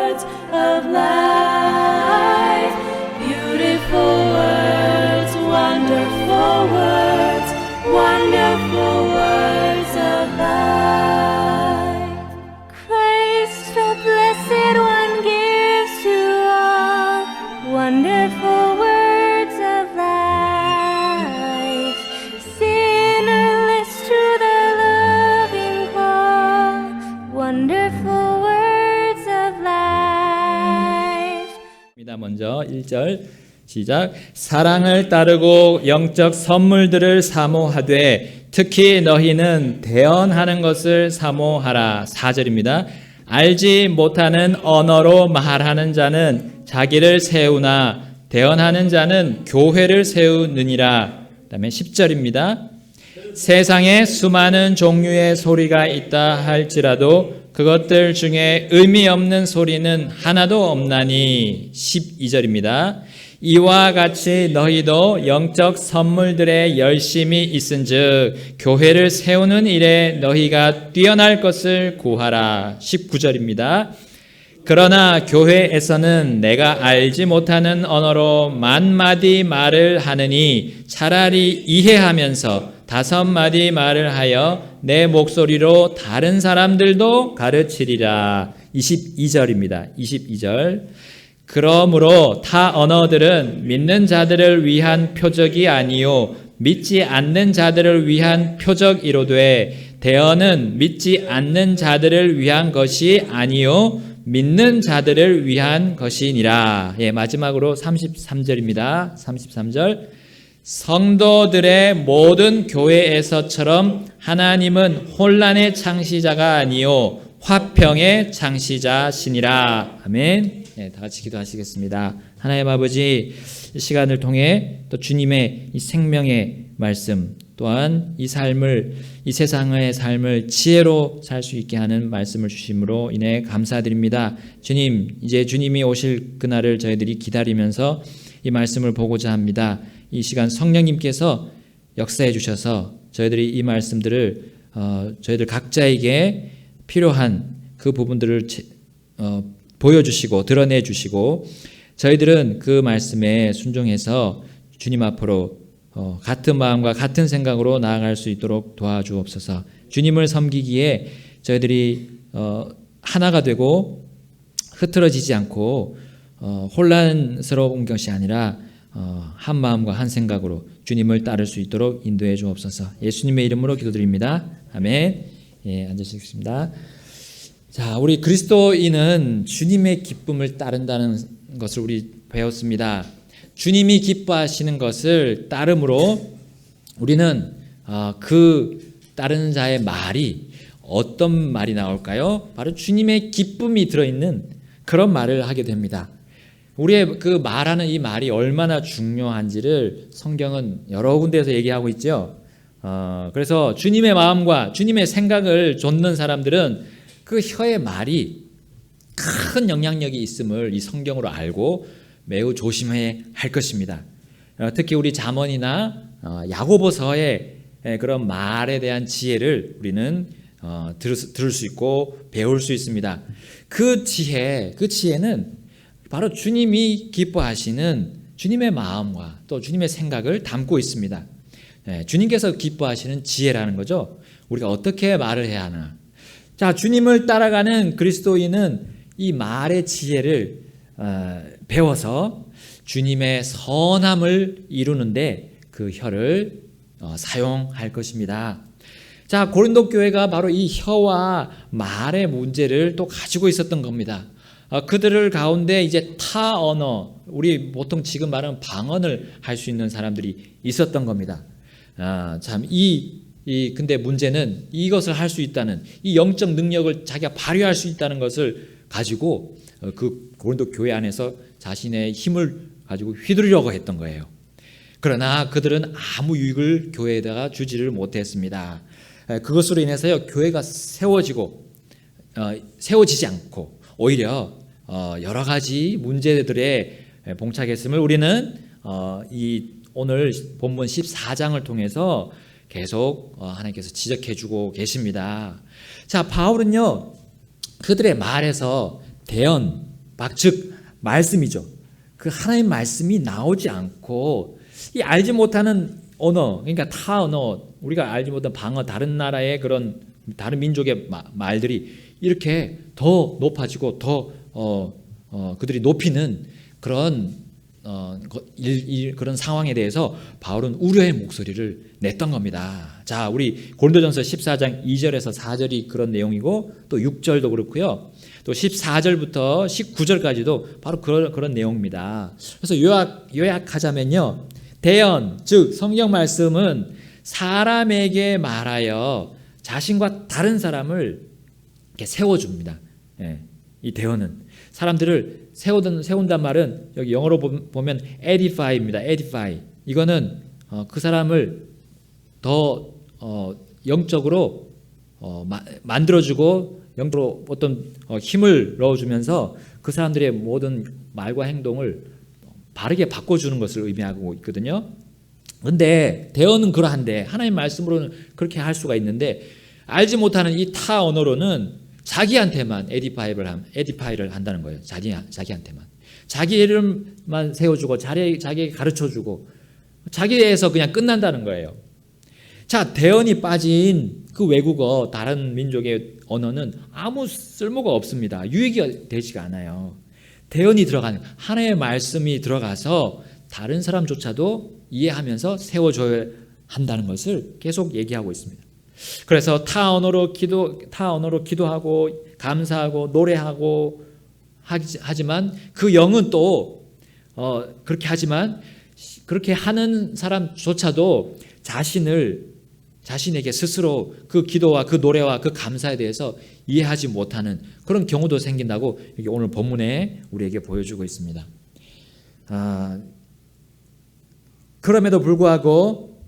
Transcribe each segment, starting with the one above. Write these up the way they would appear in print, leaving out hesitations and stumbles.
words of life. Beautiful words, wonderful words, wonderful words of life. Christ, the Blessed One, gives to all wonderful words of life. Sinnerless to the loving call, wonderful words of life. 먼저 1절 시작. 사랑을 따르고 영적 선물들을 사모하되 특히 너희는 대언하는 것을 사모하라. 4절입니다. 알지 못하는 언어로 말하는 자는 자기를 세우나 대언하는 자는 교회를 세우느니라. 그 다음에 10절입니다. 세상에 수많은 종류의 소리가 있다 할지라도 그것들 중에 의미 없는 소리는 하나도 없나니. 12절입니다. 이와 같이 너희도 영적 선물들에 열심히 있은즉 교회를 세우는 일에 너희가 뛰어날 것을 구하라. 19절입니다. 그러나 교회에서는 내가 알지 못하는 언어로 만마디 말을 하느니 차라리 이해하면서 5마디 말을 하여 내 목소리로 다른 사람들도 가르치리라. 22절입니다. 22절. 그러므로 타 언어들은 믿는 자들을 위한 표적이 아니요 믿지 않는 자들을 위한 표적이로되 대언은 믿지 않는 자들을 위한 것이 아니요 믿는 자들을 위한 것이니라. 예, 마지막으로 33절입니다. 33절. 성도들의 모든 교회에서처럼 하나님은 혼란의 창시자가 아니요 화평의 창시자시니라. 아멘. 네, 다 같이 기도하시겠습니다. 하나님 아버지, 이 시간을 통해 또 주님의 이 생명의 말씀 또한 이 삶을, 이 세상의 삶을 지혜로 살 수 있게 하는 말씀을 주심으로 인해 감사드립니다. 주님, 이제 주님이 오실 그날을 저희들이 기다리면서 이 말씀을 보고자 합니다. 이 시간 성령님께서 역사해 주셔서 저희들이 이 말씀들을 저희들 각자에게 필요한 그 부분들을 보여주시고 드러내 주시고 저희들은 그 말씀에 순종해서 주님 앞으로 같은 마음과 같은 생각으로 나아갈 수 있도록 도와주옵소서. 주님을 섬기기에 저희들이 하나가 되고 흐트러지지 않고 혼란스러운 것이 아니라 한 마음과 한 생각으로 주님을 따를 수 있도록 인도해 주옵소서. 예수님의 이름으로 기도드립니다. 아멘. 예, 앉으시겠습니다. 자, 우리 그리스도인은 주님의 기쁨을 따른다는 것을 우리 배웠습니다. 주님이 기뻐하시는 것을 따름으로 우리는 그 따르는 자의 말이 어떤 말이 나올까요? 바로 주님의 기쁨이 들어있는 그런 말을 하게 됩니다. 우리의 그 말하는 이 말이 얼마나 중요한지를 성경은 여러 군데에서 얘기하고 있죠. 그래서 주님의 마음과 주님의 생각을 좇는 사람들은 그 혀의 말이 큰 영향력이 있음을 이 성경으로 알고 매우 조심해야 할 것입니다. 특히 우리 잠언이나 야고보서의 그런 말에 대한 지혜를 우리는 들을 수 있고 배울 수 있습니다. 그 지혜는 바로 주님이 기뻐하시는 주님의 마음과 또 주님의 생각을 담고 있습니다. 주님께서 기뻐하시는 지혜라는 거죠. 우리가 어떻게 말을 해야 하나. 자, 주님을 따라가는 그리스도인은 이 말의 지혜를 배워서 주님의 선함을 이루는데 그 혀를 사용할 것입니다. 자, 고린도 교회가 바로 이 혀와 말의 문제를 또 가지고 있었던 겁니다. 그들을 가운데 이제 타 언어, 우리 보통 지금 말하는 방언을 할 수 있는 사람들이 있었던 겁니다. 근데 문제는 이것을 할 수 있다는 이 영적 능력을 자기가 발휘할 수 있다는 것을 가지고 그 고린도 교회 안에서 자신의 힘을 가지고 휘두르려고 했던 거예요. 그러나 그들은 아무 유익을 교회에다가 주지를 못했습니다. 그것으로 인해서요, 교회가 세워지지 않고 오히려 여러 가지 문제들에 봉착했음을 우리는 오늘 본문 14장을 통해서 계속 하나님께서 지적해주고 계십니다. 자, 바울은요 그들의 말에서 대언, 즉 말씀이죠. 그 하나님 말씀이 나오지 않고 이 알지 못하는 언어, 그러니까 타 언어, 우리가 알지 못한 방어, 다른 나라의 그런 다른 민족의 말들이 이렇게 더 높아지고 더 그들이 높이는 그런 그런 상황에 대해서 바울은 우려의 목소리를 냈던 겁니다. 자, 우리 고린도전서 14장 2절에서 4절이 그런 내용이고 또 6절도 그렇고요. 또 14절부터 19절까지도 바로 그런 내용입니다. 그래서 요약하자면요. 대언, 즉 성경 말씀은 사람에게 말하여 자신과 다른 사람을 이렇게 세워줍니다. 예, 이 대언은 사람들을 세운단 말은 여기 영어로 보면 edify입니다. edify. 이거는 그 사람을 더 영적으로 만들어주고 영적으로 어떤 힘을 넣어주면서 그 사람들의 모든 말과 행동을 바르게 바꿔주는 것을 의미하고 있거든요. 그런데 대언은 그러한데 하나님 말씀으로는 그렇게 할 수가 있는데 알지 못하는 이 타 언어로는 자기한테만 에디파이를 한다는 거예요. 자기한테만. 자기 이름만 세워주고 자기에게 가르쳐주고 자기에 대해서 그냥 끝난다는 거예요. 자, 대언이 빠진 그 외국어, 다른 민족의 언어는 아무 쓸모가 없습니다. 유익이 되지가 않아요. 대언이 들어가는 하나님의 말씀이 들어가서 다른 사람조차도 이해하면서 세워줘야 한다는 것을 계속 얘기하고 있습니다. 그래서 타 언어로 기도하고 감사하고 노래하고 하지만 그 영은 또 그렇게 하지만 그렇게 하는 사람조차도 자신에게 스스로 그 기도와 그 노래와 그 감사에 대해서 이해하지 못하는 그런 경우도 생긴다고 오늘 본문에 우리에게 보여주고 있습니다. 그럼에도 불구하고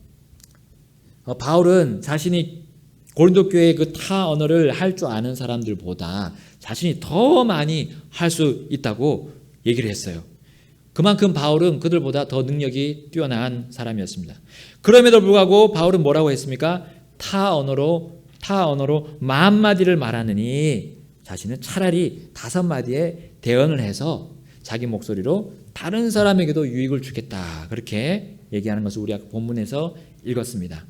바울은 자신이 고린도 교회의 그 타 언어를 할 줄 아는 사람들보다 자신이 더 많이 할 수 있다고 얘기를 했어요. 그만큼 바울은 그들보다 더 능력이 뛰어난 사람이었습니다. 그럼에도 불구하고 바울은 뭐라고 했습니까? 타 언어로 10,000마디를 말하느니 자신은 차라리 5마디의 대언을 해서 자기 목소리로 다른 사람에게도 유익을 주겠다. 그렇게 얘기하는 것을 우리가 본문에서 읽었습니다.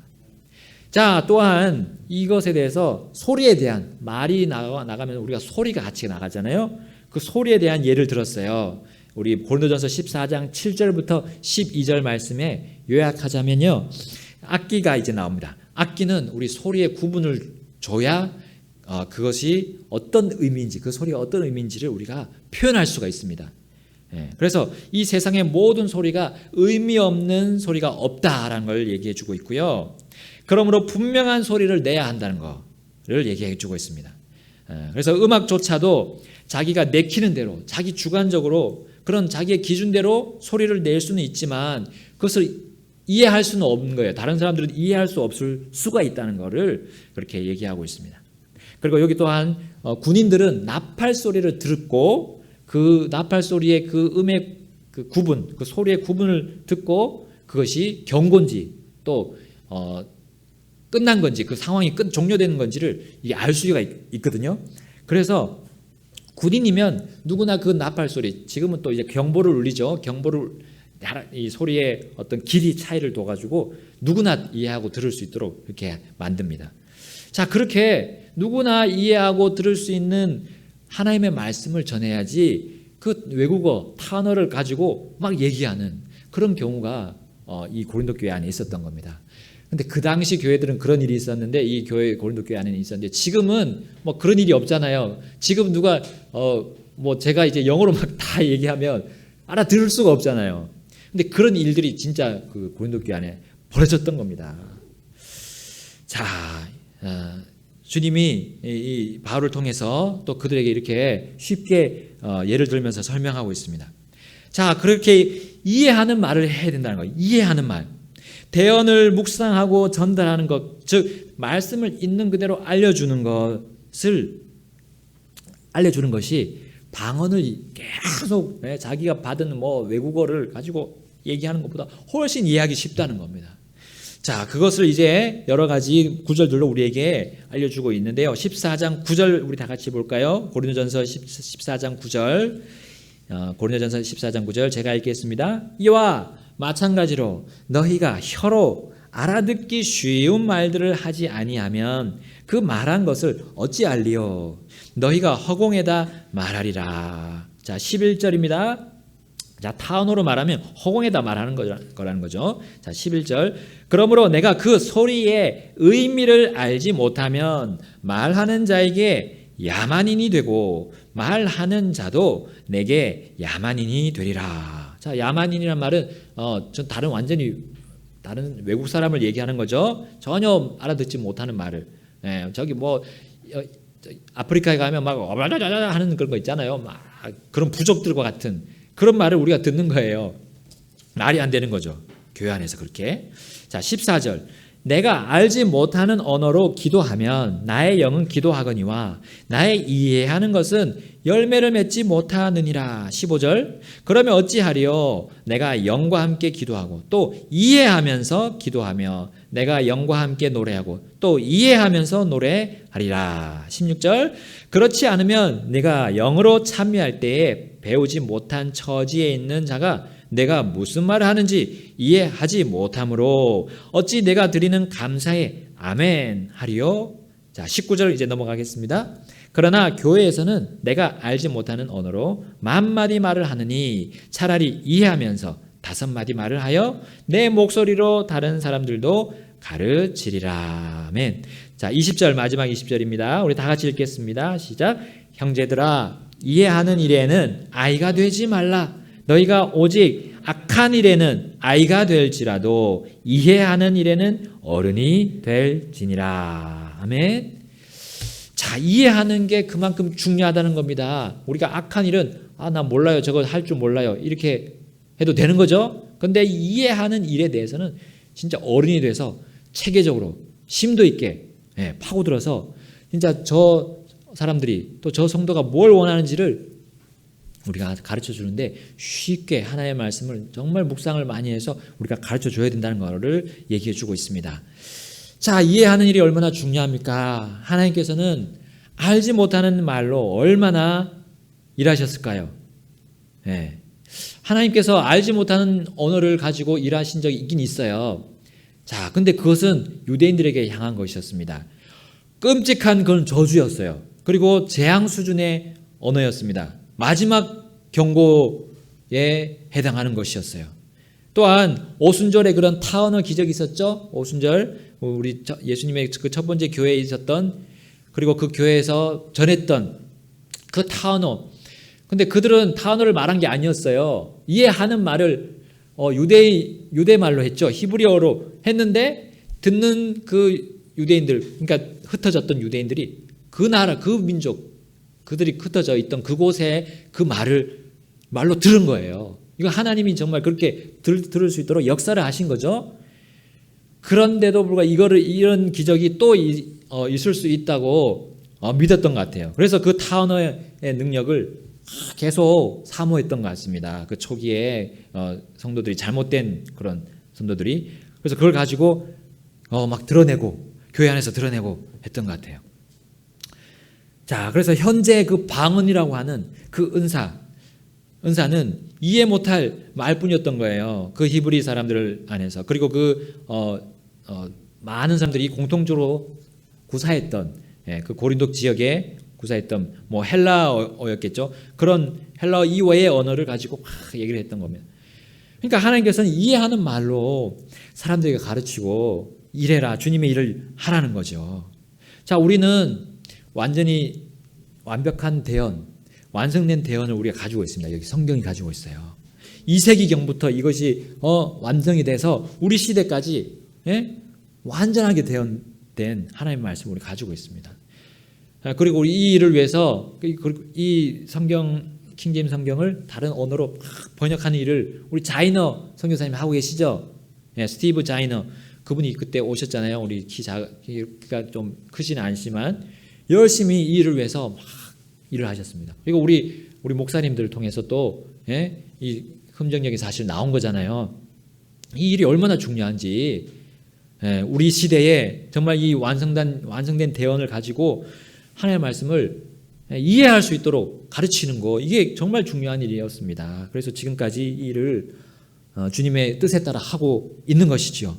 자, 또한 이것에 대해서 소리에 대한 말이 나가면 우리가 소리가 같이 나가잖아요. 그 소리에 대한 예를 들었어요. 우리 고린도전서 14장 7절부터 12절 말씀에 요약하자면요. 악기가 이제 나옵니다. 악기는 우리 소리의 구분을 줘야 그것이 어떤 의미인지, 그 소리가 어떤 의미인지를 우리가 표현할 수가 있습니다. 그래서 이 세상의 모든 소리가 의미 없는 소리가 없다라는 걸 얘기해 주고 있고요. 그러므로 분명한 소리를 내야 한다는 것을 얘기해 주고 있습니다. 그래서 음악조차도 자기가 내키는 대로 자기 주관적으로 그런 자기의 기준대로 소리를 낼 수는 있지만 그것을 이해할 수는 없는 거예요. 다른 사람들은 이해할 수 없을 수가 있다는 것을 그렇게 얘기하고 있습니다. 그리고 여기 또한 군인들은 나팔 소리를 듣고 그 나팔 소리의 그 음의 그 구분, 그 소리의 구분을 듣고 그것이 경고인지 또 끝난 건지 그 상황이 종료되는 건지를 이게 알 수가 있거든요. 그래서 군인이면 누구나 그 나팔 소리, 지금은 또 이제 경보를 울리죠. 경보를 이 소리의 어떤 길이 차이를 둬가지고 누구나 이해하고 들을 수 있도록 이렇게 만듭니다. 자, 그렇게 누구나 이해하고 들을 수 있는 하나님의 말씀을 전해야지 그 외국어 탄어를 가지고 막 얘기하는 그런 경우가 이 고린도 교회 안에 있었던 겁니다. 근데 그 당시 교회들은 그런 일이 있었는데 이 교회 고린도 교회 안에 있었는데 지금은 뭐 그런 일이 없잖아요. 지금 누가 뭐 제가 이제 영어로 막 다 얘기하면 알아들을 수가 없잖아요. 근데 그런 일들이 진짜 그 고린도 교회 안에 벌어졌던 겁니다. 자, 주님이 이 바울을 통해서 또 그들에게 이렇게 쉽게 예를 들면서 설명하고 있습니다. 자, 그렇게 이해하는 말을 해야 된다는 거예요. 이해하는 말. 대언을 묵상하고 전달하는 것, 즉 말씀을 있는 그대로 알려주는 것이 방언을 계속 자기가 받은 뭐 외국어를 가지고 얘기하는 것보다 훨씬 이해하기 쉽다는 겁니다. 자, 그것을 이제 여러 가지 구절들로 우리에게 알려주고 있는데요. 14장 9절 우리 다 같이 볼까요? 고린도전서 14장 9절. 고린도전서 14장 9절 제가 읽겠습니다. 이와 마찬가지로 너희가 혀로 알아듣기 쉬운 말들을 하지 아니하면 그 말한 것을 어찌 알리요? 너희가 허공에다 말하리라. 자, 11절입니다. 자, 타언어로 말하면 허공에다 말하는 거라는 거죠. 자, 11절. 그러므로 내가 그 소리의 의미를 알지 못하면 말하는 자에게 야만인이 되고 말하는 자도 내게 야만인이 되리라. 자, 야만인이란 말은 전 완전히 다른 외국 사람을 얘기하는 거죠. 전혀 알아듣지 못하는 말을. 저기 아프리카에 가면 막 하는 그런 거 있잖아요. 막 그런 부족들과 같은 그런 말을 우리가 듣는 거예요. 말이 안 되는 거죠. 교회 안에서 그렇게. 자, 14절. 내가 알지 못하는 언어로 기도하면 나의 영은 기도하거니와 나의 이해하는 것은 열매를 맺지 못하느니라. 15절. 그러면 어찌하리요? 내가 영과 함께 기도하고 또 이해하면서 기도하며 내가 영과 함께 노래하고 또 이해하면서 노래하리라. 16절. 그렇지 않으면 내가 영으로 참여할 때에 배우지 못한 처지에 있는 자가 내가 무슨 말을 하는지 이해하지 못하므로 어찌 내가 드리는 감사에 아멘 하리요? 자, 19절 이제 넘어가겠습니다. 그러나 교회에서는 내가 알지 못하는 언어로 10,000마디 말을 하느니 차라리 이해하면서 5마디 말을 하여 내 목소리로 다른 사람들도 가르치리라. 아멘. 자, 20절 마지막 20절입니다. 우리 다 같이 읽겠습니다. 시작. 형제들아, 이해하는 일에는 아이가 되지 말라. 너희가 오직 악한 일에는 아이가 될지라도 이해하는 일에는 어른이 될지니라. 아멘. 자, 이해하는 게 그만큼 중요하다는 겁니다. 우리가 악한 일은 나 몰라요. 저거 할 줄 몰라요. 이렇게 해도 되는 거죠. 근데 이해하는 일에 대해서는 진짜 어른이 돼서 체계적으로 심도 있게 파고들어서 진짜 저 사람들이 또 저 성도가 뭘 원하는지를 우리가 가르쳐 주는데 쉽게 하나의 말씀을 정말 묵상을 많이 해서 우리가 가르쳐 줘야 된다는 것을 얘기해 주고 있습니다. 자, 이해하는 일이 얼마나 중요합니까? 하나님께서는 알지 못하는 말로 얼마나 일하셨을까요? 하나님께서 알지 못하는 언어를 가지고 일하신 적이 있긴 있어요. 자, 근데 그것은 유대인들에게 향한 것이었습니다. 끔찍한 그런 저주였어요. 그리고 재앙 수준의 언어였습니다. 마지막 경고에 해당하는 것이었어요. 또한 오순절에 그런 타언어 기적이 있었죠. 오순절 우리 예수님의 그 첫 번째 교회에 있었던 그리고 그 교회에서 전했던 그 타언어. 근데 그들은 타언어를 말한 게 아니었어요. 이해하는 말을 유대 말로 했죠. 히브리어로 했는데 듣는 그 유대인들, 그러니까 흩어졌던 유대인들이 그 나라, 그 민족, 그들이 흩어져 있던 그곳에 그 말로 들은 거예요. 이거 하나님이 정말 그렇게 들을 수 있도록 역사를 하신 거죠. 그런데도 불구하고 이런 기적이 또 있을 수 있다고 믿었던 것 같아요. 그래서 그 타언어의 능력을 계속 사모했던 것 같습니다. 그 초기에 성도들이 잘못된 그런 성도들이 그래서 그걸 가지고 막 드러내고 교회 안에서 드러내고 했던 것 같아요. 자, 그래서 현재 그 방언이라고 하는 그 은사는 이해 못할 말뿐이었던 거예요. 그 히브리 사람들 안에서. 그리고 많은 사람들이 공통적으로 구사했던 그 고린도 지역에 구사했던 헬라어였겠죠. 그런 헬라어 이외의 언어를 가지고 막 얘기를 했던 겁니다. 그러니까 하나님께서는 이해하는 말로 사람들에게 가르치고 일해라. 주님의 일을 하라는 거죠. 자, 우리는 완전히 완벽한 대언, 완성된 대언을 우리가 가지고 있습니다. 여기 성경이 가지고 있어요. 2세기경부터 이것이 완성이 돼서 우리 시대까지 완전하게 대언된 하나님의 말씀을 우리 가지고 있습니다. 그리고 우리 이 일을 위해서 이 성경 킹제임 성경을 다른 언어로 번역하는 일을 우리 자이너 선교사님 하고 계시죠? 스티브 자이너 그분이 그때 오셨잖아요. 우리 키가 좀 크지는 않지만 열심히 이 일을 위해서 막 일을 하셨습니다. 그리고 우리 목사님들을 통해서 또 이 흠정력이 사실 나온 거잖아요. 이 일이 얼마나 중요한지 우리 시대에 정말 이 완성된 대언을 가지고 하나님의 말씀을 이해할 수 있도록 가르치는 거, 이게 정말 중요한 일이었습니다. 그래서 지금까지 이 일을 주님의 뜻에 따라 하고 있는 것이지요.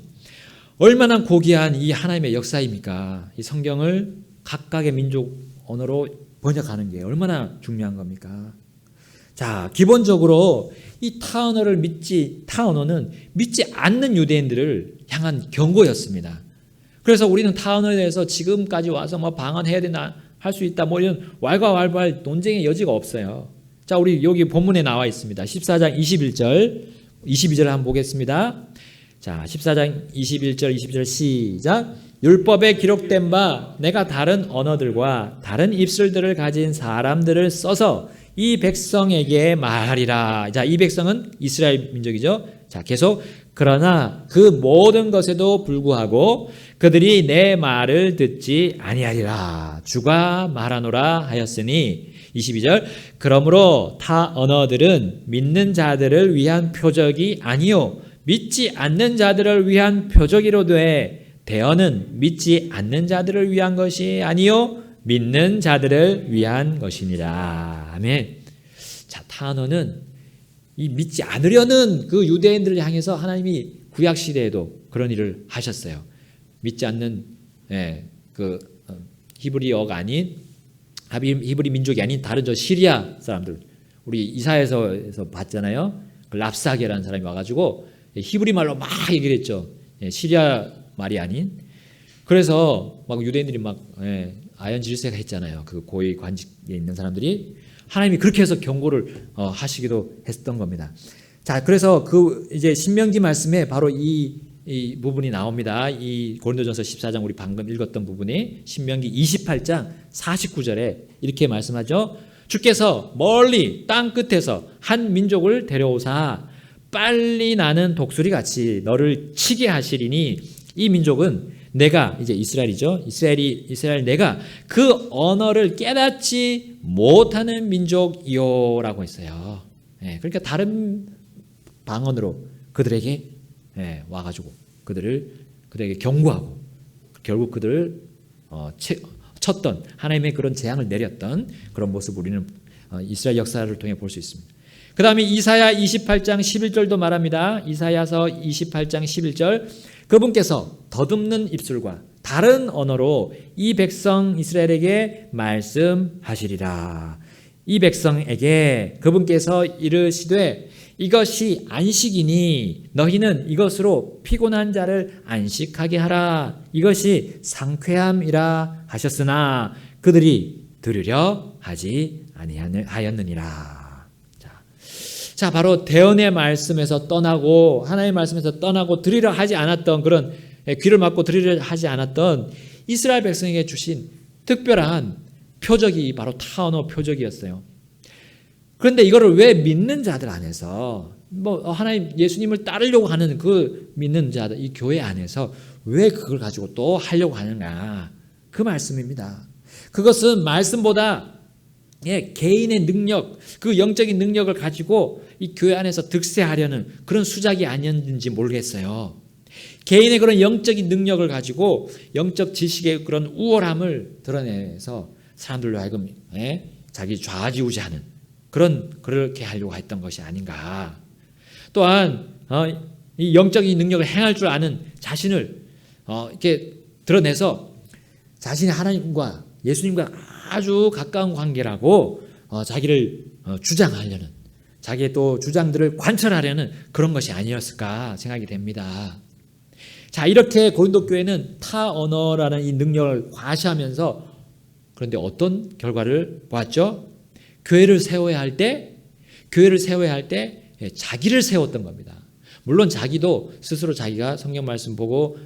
얼마나 고귀한 이 하나님의 역사입니까? 이 성경을 각각의 민족 언어로 번역하는 게 얼마나 중요한 겁니까? 자, 기본적으로 이 타언어는 믿지 않는 유대인들을 향한 경고였습니다. 그래서 우리는 타언어에 대해서 지금까지 와서 뭐 방언해야 되나, 할 수 있다, 뭐 이런 왈가왈부할 논쟁의 여지가 없어요. 자, 우리 여기 본문에 나와 있습니다. 14장 21절, 22절 한번 보겠습니다. 자, 14장 21절, 22절 시작. 율법에 기록된 바 내가 다른 언어들과 다른 입술들을 가진 사람들을 써서 이 백성에게 말하리라. 자, 이 백성은 이스라엘 민족이죠. 자, 계속 그러나 그 모든 것에도 불구하고 그들이 내 말을 듣지 아니하리라. 주가 말하노라 하였으니 22절 그러므로 타 언어들은 믿는 자들을 위한 표적이 아니요 믿지 않는 자들을 위한 표적이로되 대언은 믿지 않는 자들을 위한 것이 아니요 믿는 자들을 위한 것이니라. 아멘. 자, 타 언어는 이 믿지 않으려는 그 유대인들을 향해서 하나님이 구약 시대에도 그런 일을 하셨어요. 믿지 않는 그 히브리어가 아닌 히브리 민족이 아닌 다른 저 시리아 사람들, 우리 이사야에서 봤잖아요. 그 랍사게라는 사람이 와가지고 히브리 말로 막 얘기를 했죠. 시리아 말이 아닌. 그래서 막 유대인들이 막 아연질세가 했잖아요. 그 고위 관직에 있는 사람들이. 하나님이 그렇게 해서 경고를 하시기도 했던 겁니다. 자, 그래서 그 이제 신명기 말씀에 바로 이 부분이 나옵니다. 이 고린도전서 14장 우리 방금 읽었던 부분이 신명기 28장 49절에 이렇게 말씀하죠. 주께서 멀리 땅 끝에서 한 민족을 데려오사 빨리 나는 독수리 같이 너를 치게 하시리니 이 민족은 내가 이제 이스라엘이죠. 이스라엘 내가 그 언어를 깨닫지 못하는 민족이요라고 했어요. 그러니까 다른 방언으로 그들에게 와가지고 그들에게 경고하고 결국 그들을 쳤던 하나님의 그런 재앙을 내렸던 그런 모습을 우리는 이스라엘 역사를 통해 볼 수 있습니다. 그 다음에 이사야 28장 11절도 말합니다. 이사야서 28장 11절 그분께서 더듬는 입술과 다른 언어로 이 백성 이스라엘에게 말씀하시리라. 이 백성에게 그분께서 이르시되 이것이 안식이니 너희는 이것으로 피곤한 자를 안식하게 하라. 이것이 상쾌함이라 하셨으나 그들이 들으려 하지 아니하였느니라. 자, 바로 대언의 말씀에서 떠나고 하나님의 말씀에서 떠나고 들으려 하지 않았던 그런 귀를 막고 들으려 하지 않았던 이스라엘 백성에게 주신 특별한 표적이 바로 타언어 표적이었어요. 그런데 이거를 왜 믿는 자들 안에서 하나님 예수님을 따르려고 하는 그 믿는 자들 이 교회 안에서 왜 그걸 가지고 또 하려고 하는가? 그 말씀입니다. 그것은 말씀보다 개인의 능력, 그 영적인 능력을 가지고 이 교회 안에서 득세하려는 그런 수작이 아니었는지 모르겠어요. 개인의 그런 영적인 능력을 가지고 영적 지식의 그런 우월함을 드러내서 사람들로 하여금 자기 좌지우지하는 그렇게 하려고 했던 것이 아닌가. 또한 이 영적인 능력을 행할 줄 아는 자신을 이렇게 드러내서 자신이 하나님과 예수님과 아주 가까운 관계라고 자기를 주장하려는 자기의 또 주장들을 관철하려는 그런 것이 아니었을까 생각이 됩니다. 자, 이렇게 고린도 교회는 타 언어라는 이 능력을 과시하면서 그런데 어떤 결과를 보았죠? 교회를 세워야 할 때 자기를 세웠던 겁니다. 물론 자기도 스스로 자기가 성경 말씀 보고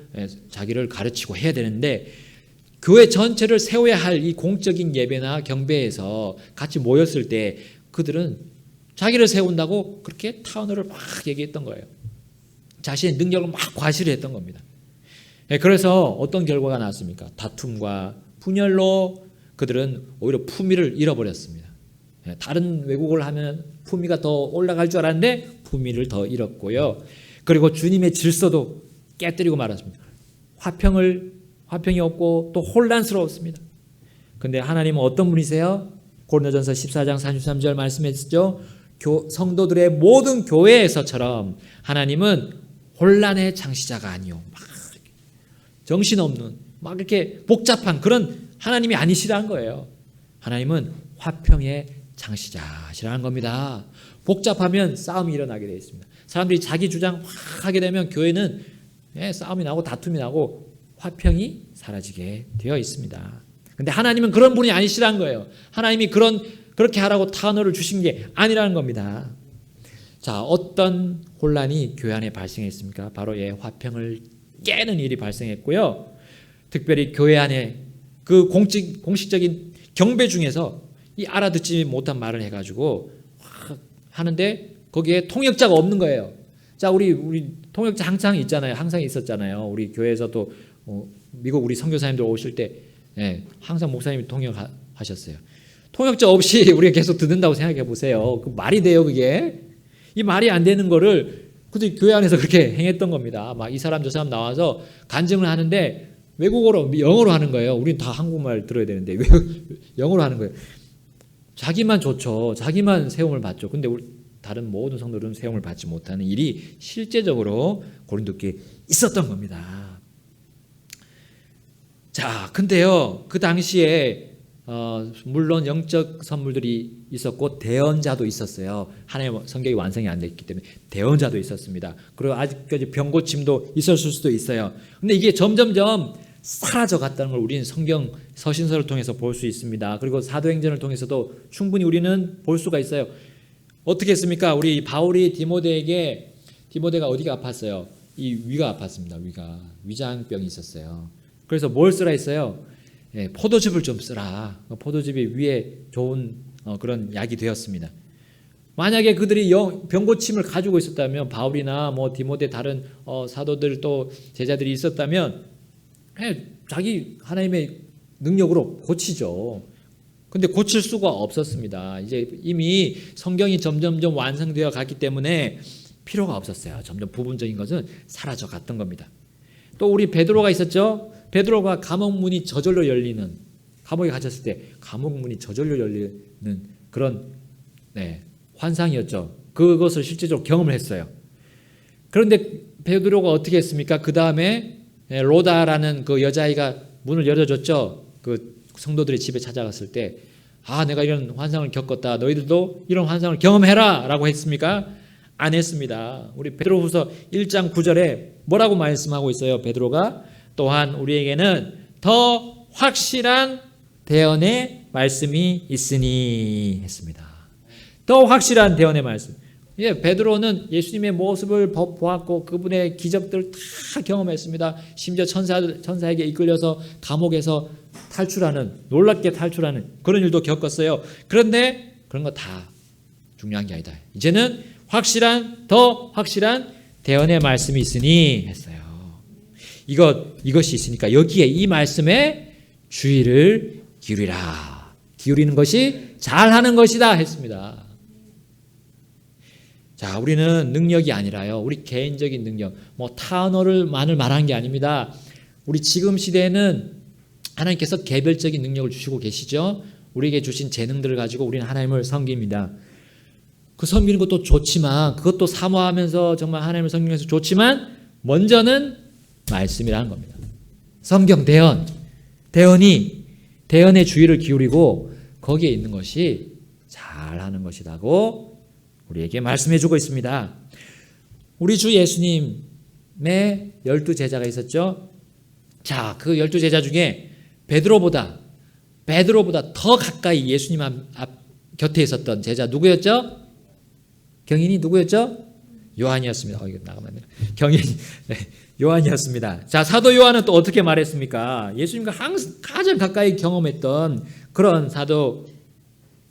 자기를 가르치고 해야 되는데 교회 전체를 세워야 할 이 공적인 예배나 경배에서 같이 모였을 때 그들은 자기를 세운다고 그렇게 타언어를 막 얘기했던 거예요. 자신의 능력을 막 과시를 했던 겁니다. 그래서 어떤 결과가 나왔습니까? 다툼과 분열로 그들은 오히려 품위를 잃어버렸습니다. 다른 왜곡을 하면 품위가 더 올라갈 줄 알았는데 품위를 더 잃었고요. 그리고 주님의 질서도 깨뜨리고 말았습니다. 화평이 없고 또 혼란스러웠습니다. 근데 하나님은 어떤 분이세요? 고린도전서 14장 33절 말씀했죠. 성도들의 모든 교회에서처럼 하나님은 혼란의 창시자가 아니요, 막 정신없는 막 이렇게 복잡한 그런 하나님이 아니시라는 거예요. 하나님은 화평의 창시자시라는 겁니다. 복잡하면 싸움이 일어나게 되어 있습니다. 사람들이 자기 주장 확 하게 되면 교회는 싸움이 나고 다툼이 나고 화평이 사라지게 되어 있습니다. 근데 하나님은 그런 분이 아니시라는 거예요. 하나님이 그렇게 하라고 탄호를 주신 게 아니라는 겁니다. 자, 어떤 혼란이 교회 안에 발생했습니까? 바로 화평을 깨는 일이 발생했고요. 특별히 교회 안에 그 공식적인 경배 중에서 이 알아듣지 못한 말을 해가지고 하는데 거기에 통역자가 없는 거예요. 자, 우리 통역자 항상 있잖아요. 항상 있었잖아요. 우리 교회에서도 미국 우리 선교사님들 오실 때 항상 목사님이 통역하셨어요. 통역자 없이 우리가 계속 듣는다고 생각해 보세요. 그 말이 돼요, 그게? 이 말이 안 되는 거를 근데 교회 안에서 그렇게 행했던 겁니다. 막 이 사람 저 사람 나와서 간증을 하는데 외국어로 영어로 하는 거예요. 우린 다 한국말 들어야 되는데 왜 영어로 하는 거예요? 자기만 좋죠. 자기만 세움을 받죠. 근데 우리 다른 모든 성도들은 세움을 받지 못하는 일이 실제적으로 고린도교에 있었던 겁니다. 자, 근데요, 그 당시에 물론 영적 선물들이 있었고 대언자도 있었어요. 하나님의 성경이 완성이 안 됐기 때문에 대언자도 있었습니다. 그리고 아직까지 병고침도 있었을 수도 있어요. 근데 이게 점점점 사라져 갔다는 걸 우리는 성경 서신서를 통해서 볼 수 있습니다. 그리고 사도행전을 통해서도 충분히 우리는 볼 수가 있어요. 어떻게 했습니까? 우리 바울이 디모데가 어디가 아팠어요? 이 위가 아팠습니다. 위장병이 있었어요. 그래서 뭘 쓰라 했어요? 포도즙을 좀 쓰라. 포도즙이 위에 좋은 그런 약이 되었습니다. 만약에 그들이 병고침을 가지고 있었다면 바울이나 디모데 다른 사도들 또 제자들이 있었다면 자기 하나님의 능력으로 고치죠. 근데 고칠 수가 없었습니다. 이제 이미 성경이 점점점 완성되어 갔기 때문에 필요가 없었어요. 점점 부분적인 것은 사라져 갔던 겁니다. 또 우리 베드로가 있었죠. 베드로가 감옥 문이 저절로 열리는, 감옥에 갇혔을 때 감옥 문이 저절로 열리는 그런 환상이었죠. 그것을 실제적으로 경험을 했어요. 그런데 베드로가 어떻게 했습니까? 그 다음에 로다라는 그 여자아이가 문을 열어줬죠. 그 성도들의 집에 찾아갔을 때 내가 이런 환상을 겪었다. 너희들도 이런 환상을 경험해라 라고 했습니까? 안 했습니다. 우리 베드로후서 1장 9절에 뭐라고 말씀하고 있어요? 베드로가 또한 우리에게는 더 확실한 대언의 말씀이 있으니 했습니다. 더 확실한 대언의 말씀. 베드로는 예수님의 모습을 보았고 그분의 기적들을 다 경험했습니다. 심지어 천사에게 이끌려서 감옥에서 놀랍게 탈출하는 그런 일도 겪었어요. 그런데 그런 거 다 중요한 게 아니다. 이제는 더 확실한 대언의 말씀이 있으니 했어요. 이것이 있으니까 여기에 이 말씀에 주의를 기울이라. 기울이는 것이 잘하는 것이다 했습니다. 자, 우리는 능력이 아니라요. 우리 개인적인 능력, 타언어를만을 말한 게 아닙니다. 우리 지금 시대에는 하나님께서 개별적인 능력을 주시고 계시죠. 우리에게 주신 재능들을 가지고 우리는 하나님을 섬깁니다. 그 섬기는 것도 좋지만 그것도 사모하면서 정말 하나님을 섬기면서 좋지만 먼저는 말씀이라는 겁니다. 성경 대언의 주의를 기울이고 거기에 있는 것이 잘하는 것이라고 우리에게 말씀해 주고 있습니다. 우리 주 예수님의 12제자가 있었죠. 자, 그 12제자 중에 베드로보다 더 가까이 예수님 곁에 있었던 제자 누구였죠? 경인이 누구였죠? 요한이었습니다. 이거 나가면 안 돼요. 경인이 요한이었습니다. 자, 사도 요한은 또 어떻게 말했습니까? 예수님과 가장 가까이 경험했던 그런 사도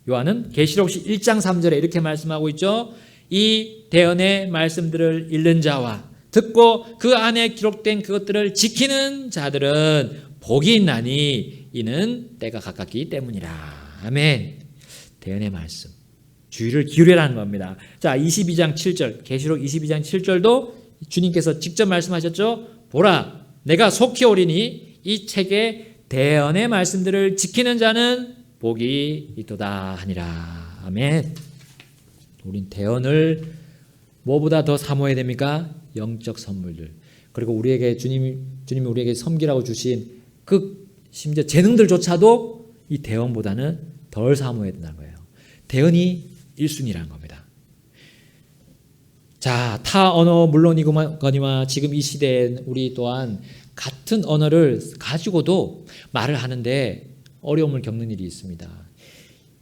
요한은 계시록 1장 3절에 이렇게 말씀하고 있죠. 이 대언의 말씀들을 읽는 자와 듣고 그 안에 기록된 그것들을 지키는 자들은 복이 있나니 이는 때가 가깝기 때문이라. 아멘. 대언의 말씀. 주의를 기울이라는 겁니다. 자, 22장 7절, 계시록 22장 7절도 주님께서 직접 말씀하셨죠. 보라, 내가 속히 오리니 이 책의 대언의 말씀들을 지키는 자는 복이 있도다 하니라. 아멘. 우린 대언을 뭐보다 더 사모해야 됩니까? 영적 선물들. 그리고 우리에게 주님이 우리에게 섬기라고 주신 그 심지어 재능들조차도 이 대언보다는 덜 사모해야 된다는 거예요. 대언이 1순위라는 겁니다. 자, 타 언어 물론이거니와 지금 이 시대에 우리 또한 같은 언어를 가지고도 말을 하는데 어려움을 겪는 일이 있습니다.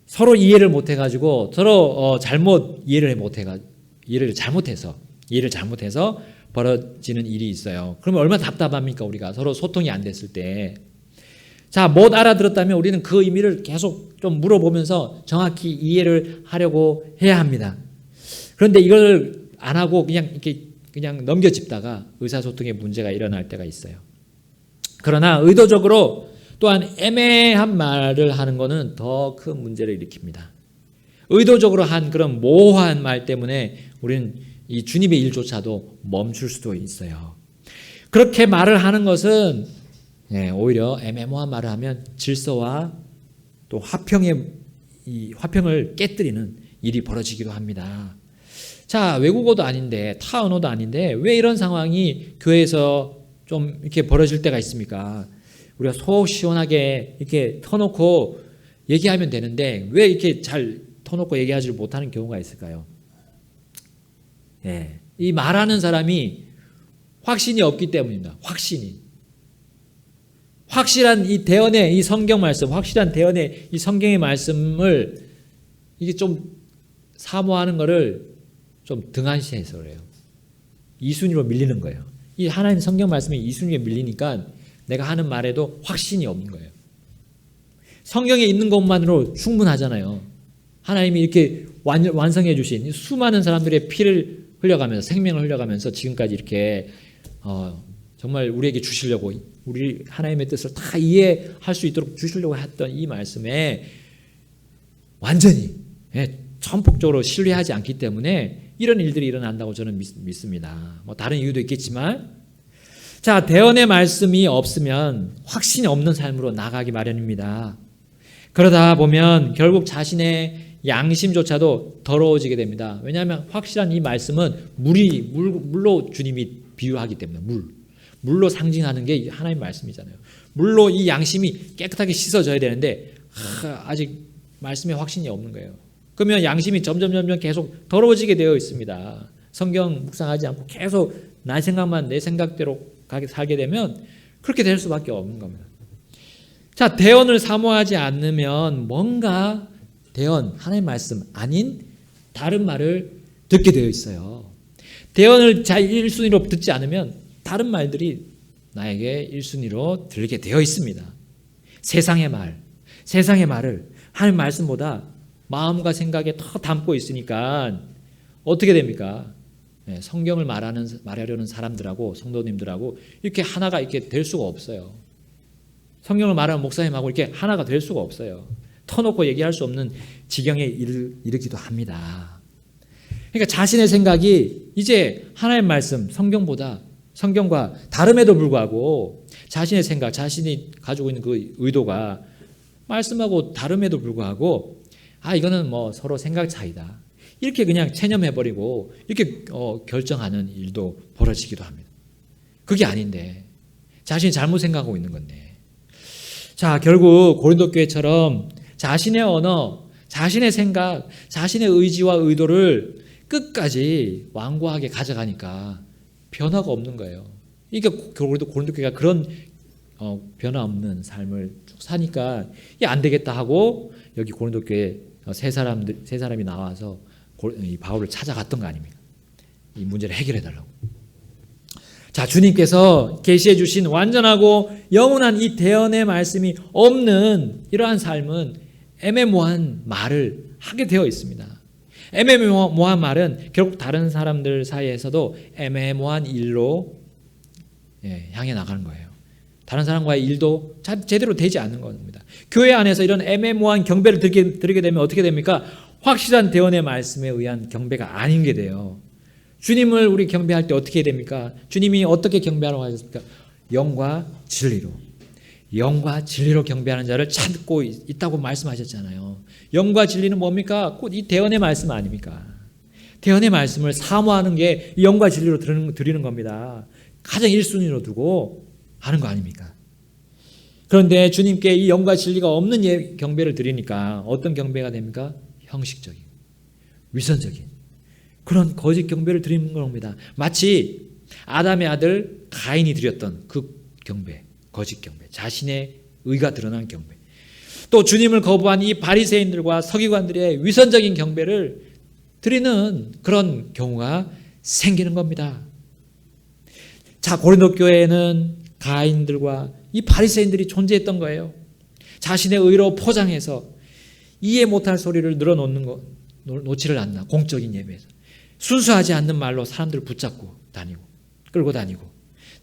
서로 이해를 못해가지고 서로 잘못 이해를 잘못해서 벌어지는 일이 있어요. 그러면 얼마나 답답합니까? 우리가 서로 소통이 안 됐을 때. 자, 못 알아들었다면 우리는 그 의미를 계속 좀 물어보면서 정확히 이해를 하려고 해야 합니다. 그런데 이걸 안 하고 그냥 넘겨짚다가 의사소통에 문제가 일어날 때가 있어요. 그러나 의도적으로 또한 애매한 말을 하는 것은 더 큰 문제를 일으킵니다. 의도적으로 한 그런 모호한 말 때문에 우리는 이 주님의 일조차도 멈출 수도 있어요. 그렇게 말을 하는 것은 오히려 애매모호한 말을 하면 질서와 또 화평을 깨뜨리는 일이 벌어지기도 합니다. 자, 외국어도 아닌데 타 언어도 아닌데 왜 이런 상황이 교회에서 좀 이렇게 벌어질 때가 있습니까? 우리가 속 시원하게 이렇게 터놓고 얘기하면 되는데 왜 이렇게 잘 터놓고 얘기하지 못하는 경우가 있을까요? 이 말하는 사람이 확신이 없기 때문입니다. 확실한 이 대언의 이 성경 말씀, 확실한 대언의 이 성경의 말씀을 이게 좀 사모하는 거를 좀 등한시해서 그래요. 2순위로 밀리는 거예요. 이 하나님 성경 말씀이 2순위에 밀리니까 내가 하는 말에도 확신이 없는 거예요. 성경에 있는 것만으로 충분하잖아요. 하나님이 이렇게 완성해 주신 수많은 사람들의 피를 흘려가면서 생명을 흘려가면서 지금까지 이렇게 정말 우리에게 주시려고 우리 하나님의 뜻을 다 이해할 수 있도록 주시려고 했던 이 말씀에 완전히 전폭적으로 신뢰하지 않기 때문에 이런 일들이 일어난다고 저는 믿습니다. 뭐 다른 이유도 있겠지만 자, 대언의 말씀이 없으면 확신이 없는 삶으로 나가기 마련입니다. 그러다 보면 결국 자신의 양심조차도 더러워지게 됩니다. 왜냐하면 확실한 이 말씀은 물로 주님이 비유하기 때문에 물로 상징하는 게 하나님 말씀이잖아요. 물로 이 양심이 깨끗하게 씻어져야 되는데 아직 말씀에 확신이 없는 거예요. 그러면 양심이 점점 계속 더러워지게 되어 있습니다. 성경 묵상하지 않고 계속 내 생각대로 살게 되면 그렇게 될 수밖에 없는 겁니다. 자, 대언을 사모하지 않으면 뭔가 대언, 하나님 말씀 아닌 다른 말을 듣게 되어 있어요. 대언을 잘 1순위로 듣지 않으면 다른 말들이 나에게 1순위로 들게 되어 있습니다. 세상의 말을 하나님 말씀보다 마음과 생각에 더 담고 있으니까 어떻게 됩니까? 성경을 말하려는 사람들하고 성도님들하고 이렇게 하나가 이렇게 될 수가 없어요. 성경을 말하는 목사님하고 이렇게 하나가 될 수가 없어요. 터놓고 얘기할 수 없는 지경에 이르기도 합니다. 그러니까 자신의 생각이 이제 하나님의 말씀, 성경과 다름에도 불구하고 자신의 생각, 자신이 가지고 있는 그 의도가 말씀하고 다름에도 불구하고 이거는 뭐 서로 생각 차이다. 이렇게 그냥 체념해버리고 이렇게 결정하는 일도 벌어지기도 합니다. 그게 아닌데 자신이 잘못 생각하고 있는 건데. 자, 결국 고린도 교회처럼 자신의 언어, 자신의 생각, 자신의 의지와 의도를 끝까지 완고하게 가져가니까 변화가 없는 거예요. 그러니까 고린도 교회가 그런 변화 없는 삶을 쭉 사니까 이게 안 되겠다 하고 여기 고린도 교회 세 사람이 나와서 이 바울을 찾아갔던 거 아닙니까? 이 문제를 해결해 달라고. 자, 주님께서 계시해 주신 완전하고 영원한 이 대언의 말씀이 없는 이러한 삶은 애매모호한 말을 하게 되어 있습니다. 애매모호한 말은 결국 다른 사람들 사이에서도 애매모호한 일로 향해 나가는 거예요. 다른 사람과의 일도 제대로 되지 않는 겁니다. 교회 안에서 이런 애매모호한 경배를 드리게 되면 어떻게 됩니까? 확실한 대언의 말씀에 의한 경배가 아닌 게 돼요. 주님을 우리 경배할 때 어떻게 해야 됩니까? 주님이 어떻게 경배하라고 하셨습니까? 영과 진리로. 영과 진리로 경배하는 자를 찾고 있다고 말씀하셨잖아요. 영과 진리는 뭡니까? 곧 이 대언의 말씀 아닙니까? 대언의 말씀을 사모하는 게 영과 진리로 드리는 겁니다. 가장 1순위로 두고 하는 거 아닙니까? 그런데 주님께 이 영과 진리가 없는 경배를 드리니까 어떤 경배가 됩니까? 형식적인, 위선적인 그런 거짓 경배를 드리는 겁니다. 마치 아담의 아들 가인이 드렸던 그 경배, 거짓 경배, 자신의 의가 드러난 경배. 또 주님을 거부한 이 바리새인들과 서기관들의 위선적인 경배를 드리는 그런 경우가 생기는 겁니다. 자, 고린도 교회에는 가인들과 이 바리새인들이 존재했던 거예요. 자신의 의로 포장해서 이해 못할 소리를 늘어놓는 거 놓지를 않나. 공적인 예배에서 순수하지 않는 말로 사람들을 붙잡고 다니고 끌고 다니고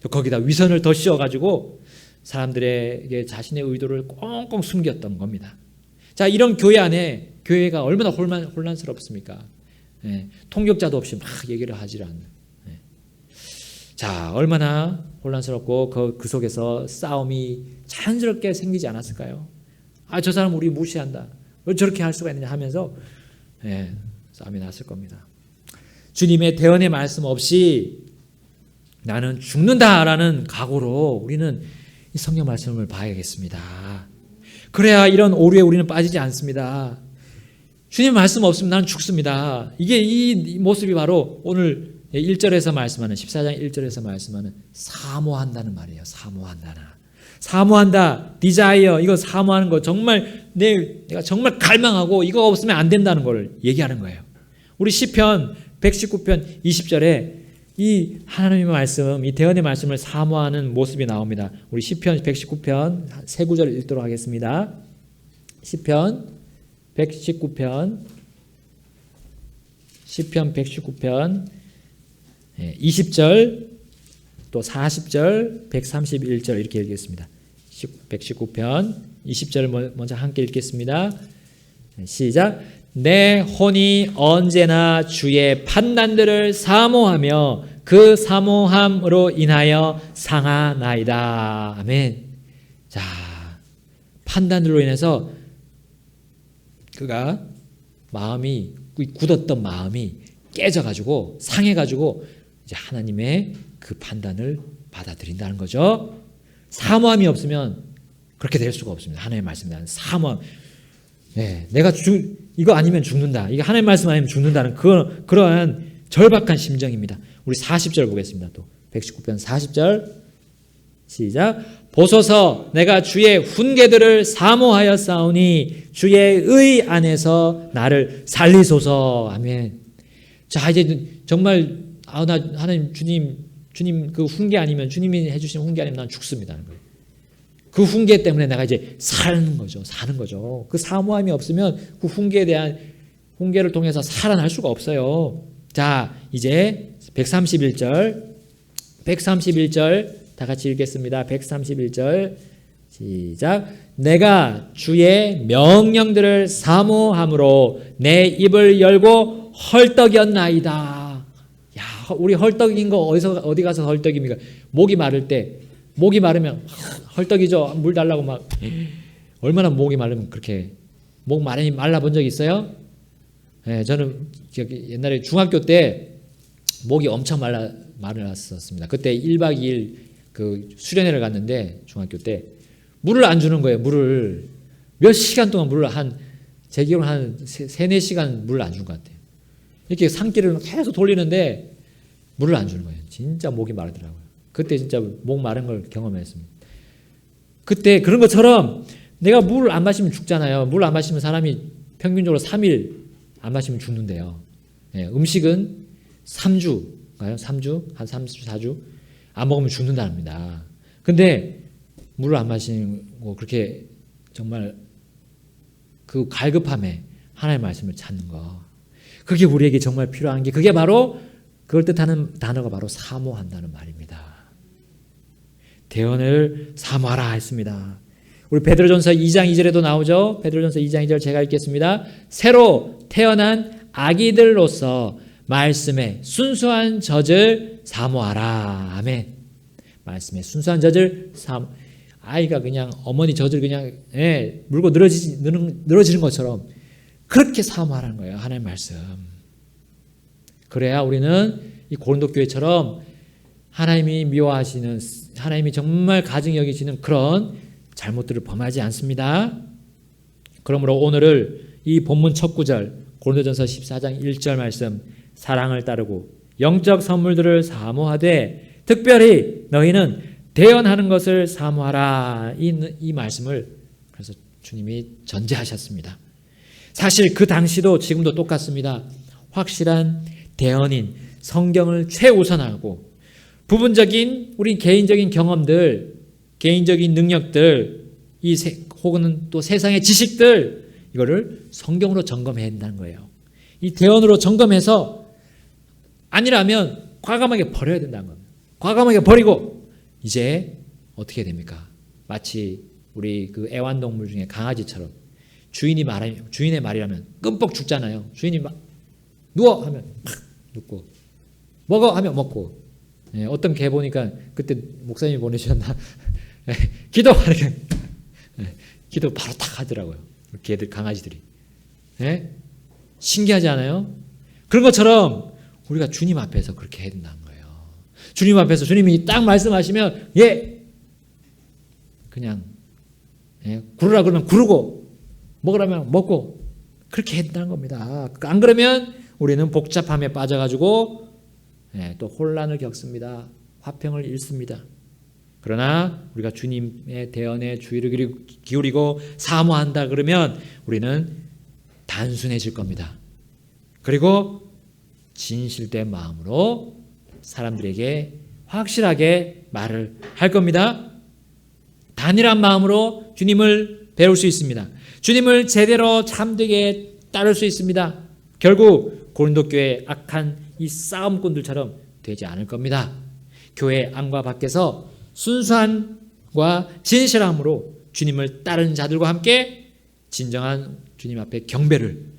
또 거기다 위선을 더 씌워가지고 사람들에게 자신의 의도를 꽁꽁 숨겼던 겁니다. 자, 이런 교회 안에 교회가 얼마나 혼란스럽습니까? 예, 통역자도 없이 막 얘기를 하질 않는. 예. 자, 얼마나 혼란스럽고 그 속에서 싸움이 자연스럽게 생기지 않았을까요? 아, 저 사람 우리 무시한다. 왜 저렇게 할 수가 있느냐 하면서 예, 싸움이 났을 겁니다. 주님의 대언의 말씀 없이 나는 죽는다라는 각오로 우리는 이 성경 말씀을 봐야겠습니다. 그래야 이런 오류에 우리는 빠지지 않습니다. 주님 말씀 없으면 나는 죽습니다. 이게 이 모습이 바로 오늘 1절에서 말씀하는 14장 1절에서 말씀하는 사모한다는 말이에요. 사모한다. 디자이어. 이거 사모하는 거 정말 내가 정말 갈망하고 이거 없으면 안 된다는 걸 얘기하는 거예요. 우리 시편 119편 20절에 이 하나님의 말씀, 이 대언의 말씀을 사모하는 모습이 나옵니다. 우리 시편 119편 세 구절 읽도록 하겠습니다. 시편 119편 20절 또 40절 131절 이렇게 읽겠습니다. 119편 20절 먼저 함께 읽겠습니다. 시작. 내 혼이 언제나 주의 판단들을 사모하며 그 사모함으로 인하여 상하나이다. 아멘. 자, 판단들로 인해서 그가 마음이 굳었던 마음이 깨져가지고 상해가지고 이제 하나님의 그 판단을 받아들인다는 거죠. 사모함이 없으면 그렇게 될 수가 없습니다. 하나님의 말씀에 대한 사모함. 네, 내가 이거 아니면 죽는다. 이거 하나님의 말씀 아니면 죽는다는 그러한 절박한 심정입니다. 우리 40절 보겠습니다. 또 119편 40절 시작. 보소서 내가 주의 훈계들을 사모하여 싸우니 주의 의 안에서 나를 살리소서. 아멘. 자, 이제 정말 나 하나님 주님 그 훈계 아니면 주님이 해주신 훈계 아니면 난 죽습니다. 그 훈계 때문에 내가 이제 사는 거죠. 그 사모함이 없으면 그 훈계에 대한 훈계를 통해서 살아날 수가 없어요. 자, 이제 131절 다 같이 읽겠습니다. 131절 시작. 내가 주의 명령들을 사모함으로 내 입을 열고 헐떡였나이다. 야, 우리 헐떡인 거 어디 가서 헐떡입니까? 목이 마르면 헐떡이죠. 물 달라고 막 얼마나 목이 마르면 그렇게 목 많이 말라본 적 있어요? 네, 저는 옛날에 중학교 때 목이 엄청 말랐었습니다. 그때 1박 2일 그 수련회를 갔는데 중학교 때 물을 안 주는 거예요. 물을 몇 시간 동안 제 기억으로 한 3-4시간 물을 안 준 것 같아요. 이렇게 산길을 계속 돌리는데 물을 안 주는 거예요. 진짜 목이 마르더라고요. 그때 진짜 목 마른 걸 경험했습니다. 그때 그런 것처럼 내가 물을 안 마시면 죽잖아요. 물 안 마시면 사람이 평균적으로 3일 안 마시면 죽는데요. 네, 음식은 3주인가요? 3주? 한 3주, 4주? 안 먹으면 죽는답니다. 근데 물을 안 마시고 그렇게 정말 그 갈급함에 하나님의 말씀을 찾는 거. 그게 우리에게 정말 필요한 게 그게 바로 그걸 뜻하는 단어가 바로 사모한다는 말입니다. 대언을 사모하라 했습니다. 우리 베드로전서 2장 2절에도 나오죠. 베드로전서 2장 2절 제가 읽겠습니다. 새로 태어난 아기들로서 말씀의 순수한 젖을 사모하라. 아멘. 말씀의 순수한 젖을 아이가 그냥 어머니 젖을 그냥 물고 늘어지는 것처럼 그렇게 사모하라는 거예요. 하나님의 말씀. 그래야 우리는 이 고린도 교회처럼 하나님이 미워하시는, 하나님이 정말 가증히 여기시는 그런 잘못들을 범하지 않습니다. 그러므로 오늘을 이 본문 첫 구절 고린도전서 14장 1절 말씀, 사랑을 따르고 영적 선물들을 사모하되 특별히 너희는 대언하는 것을 사모하라. 이 말씀을 그래서 주님이 전제하셨습니다. 사실 그 당시도 지금도 똑같습니다. 확실한 대언인 성경을 최우선하고 부분적인 우리 개인적인 경험들, 개인적인 능력들, 혹은 또 세상의 지식들, 이거를 성경으로 점검해야 한다는 거예요. 이 대언으로 점검해서 아니라면 과감하게 버려야 된다는 겁니다. 과감하게 버리고 이제 어떻게 됩니까? 마치 우리 그 애완동물 중에 강아지처럼 주인의 말이라면 끔뻑 죽잖아요. 주인이 막 누워 하면 팍 눕고 먹어 하면 먹고. 어떤 개 보니까 그때 목사님이 보내주셨나 기도하니까 기도 바로 딱 하더라고요. 개들 강아지들이. 신기하지 않아요? 그런 것처럼 우리가 주님 앞에서 그렇게 해야 된다는 거예요. 주님 앞에서 주님이 딱 말씀하시면 그냥 구르라 그러면 구르고 먹으라면 먹고 그렇게 해야 된다는 겁니다. 안 그러면 우리는 복잡함에 빠져가지고 또 혼란을 겪습니다. 화평을 잃습니다. 그러나 우리가 주님의 대언에 주의를 기울이고 사모한다 그러면 우리는 단순해질 겁니다. 그리고 진실된 마음으로 사람들에게 확실하게 말을 할 겁니다. 단일한 마음으로 주님을 배울 수 있습니다. 주님을 제대로 참되게 따를 수 있습니다. 결국 고린도 교회의 악한 이 싸움꾼들처럼 되지 않을 겁니다. 교회 안과 밖에서 순수함과 진실함으로 주님을 따르는 자들과 함께 진정한 주님 앞에 경배를